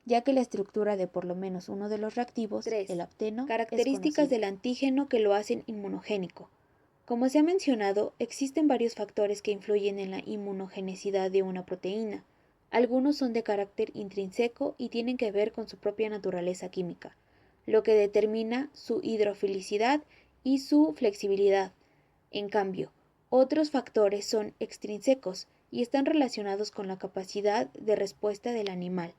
ya que la estructura de por lo menos uno de los reactivos, 3. el apteno, Características del antígeno que lo hacen inmunogénico. Como se ha mencionado, existen varios factores que influyen en la inmunogenicidad de una proteína. Algunos son de carácter intrínseco y tienen que ver con su propia naturaleza química, lo que determina su hidrofilicidad y su flexibilidad. En cambio, otros factores son extrínsecos y están relacionados con la capacidad de respuesta del animal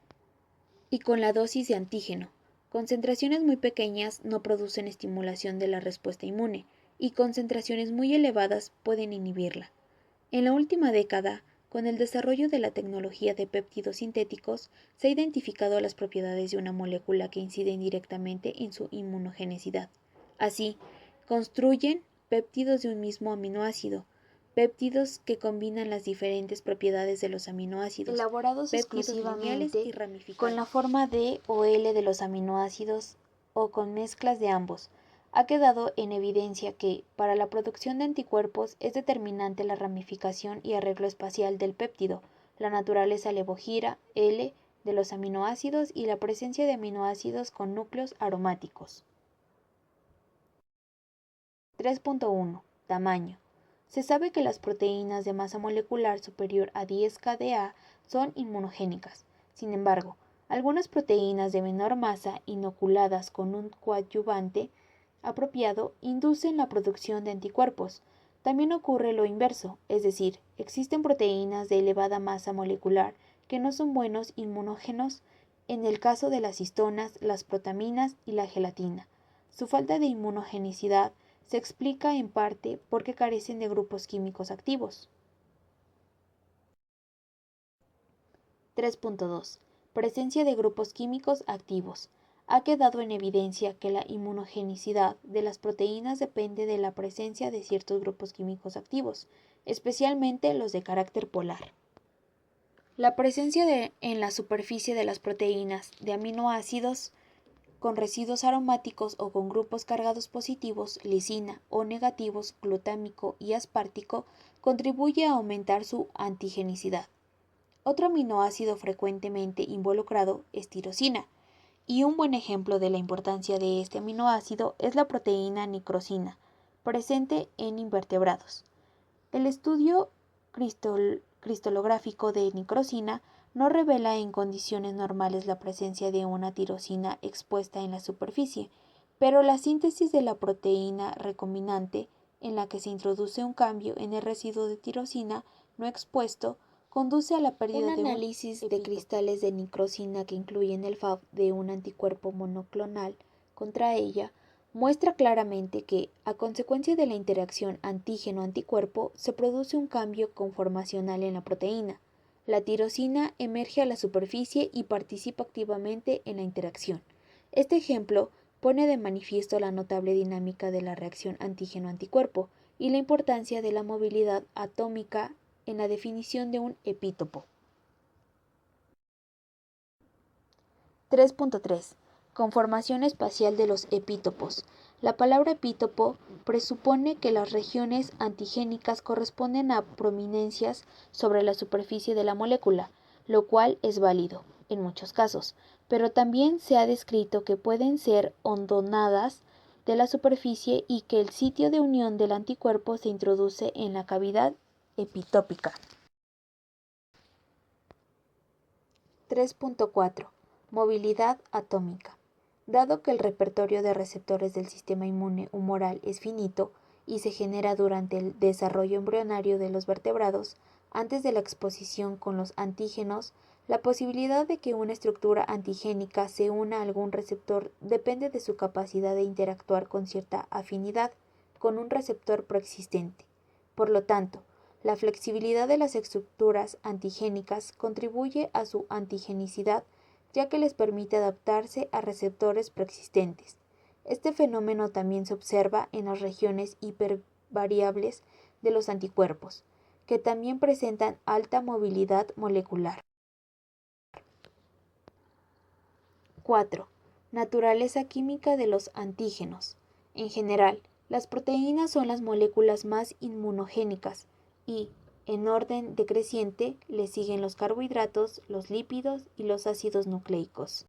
y con la dosis de antígeno. Concentraciones muy pequeñas no producen estimulación de la respuesta inmune y concentraciones muy elevadas pueden inhibirla. En la última década, con el desarrollo de la tecnología de péptidos sintéticos, se ha identificado las propiedades de una molécula que inciden directamente en su inmunogenicidad. Así, construyen péptidos de un mismo aminoácido, péptidos que combinan las diferentes propiedades de los aminoácidos, elaborados péptidos lineales exclusivamente y ramificados, con la forma D o L de los aminoácidos o con mezclas de ambos. Ha quedado en evidencia que, para la producción de anticuerpos, es determinante la ramificación y arreglo espacial del péptido, la naturaleza levógira L de los aminoácidos y la presencia de aminoácidos con núcleos aromáticos. 3.1. Tamaño. Se sabe que las proteínas de masa molecular superior a 10 kDa son inmunogénicas. Sin embargo, algunas proteínas de menor masa inoculadas con un coadyuvante apropiado inducen la producción de anticuerpos. También ocurre lo inverso, es decir, existen proteínas de elevada masa molecular que no son buenos inmunógenos en el caso de las histonas, las protaminas y la gelatina. Su falta de inmunogenicidad se explica en parte porque carecen de grupos químicos activos. 3.2. Presencia de grupos químicos activos. Ha quedado en evidencia que la inmunogenicidad de las proteínas depende de la presencia de ciertos grupos químicos activos, especialmente los de carácter polar. La presencia en la superficie de las proteínas de aminoácidos con residuos aromáticos o con grupos cargados positivos, lisina, o negativos, glutámico y aspartico, contribuye a aumentar su antigenicidad. Otro aminoácido frecuentemente involucrado es tirosina, y un buen ejemplo de la importancia de este aminoácido es la proteína nicrosina, presente en invertebrados. El estudio cristalográfico de nicrosina no revela en condiciones normales la presencia de una tirosina expuesta en la superficie, pero la síntesis de la proteína recombinante, en la que se introduce un cambio en el residuo de tirosina no expuesto, conduce a la pérdida de un análisis de cristales de nicrosina que incluyen el FAB de un anticuerpo monoclonal contra ella, muestra claramente que, a consecuencia de la interacción antígeno-anticuerpo, se produce un cambio conformacional en la proteína. La tirosina emerge a la superficie y participa activamente en la interacción. Este ejemplo pone de manifiesto la notable dinámica de la reacción antígeno-anticuerpo y la importancia de la movilidad atómica en la definición de un epítopo. 3.3. Conformación espacial de los epítopos. La palabra epítopo presupone que las regiones antigénicas corresponden a prominencias sobre la superficie de la molécula, lo cual es válido en muchos casos, pero también se ha descrito que pueden ser hondonadas de la superficie y que el sitio de unión del anticuerpo se introduce en la cavidad epitópica. 3.4. Movilidad atómica. Dado que el repertorio de receptores del sistema inmune humoral es finito y se genera durante el desarrollo embrionario de los vertebrados, antes de la exposición con los antígenos, la posibilidad de que una estructura antigénica se una a algún receptor depende de su capacidad de interactuar con cierta afinidad con un receptor preexistente. Por lo tanto, la flexibilidad de las estructuras antigénicas contribuye a su antigenicidad, ya que les permite adaptarse a receptores preexistentes. Este fenómeno también se observa en las regiones hipervariables de los anticuerpos, que también presentan alta movilidad molecular. 4. Naturaleza química de los antígenos. En general, las proteínas son las moléculas más inmunogénicas y, En orden decreciente le siguen los carbohidratos, los lípidos y los ácidos nucleicos.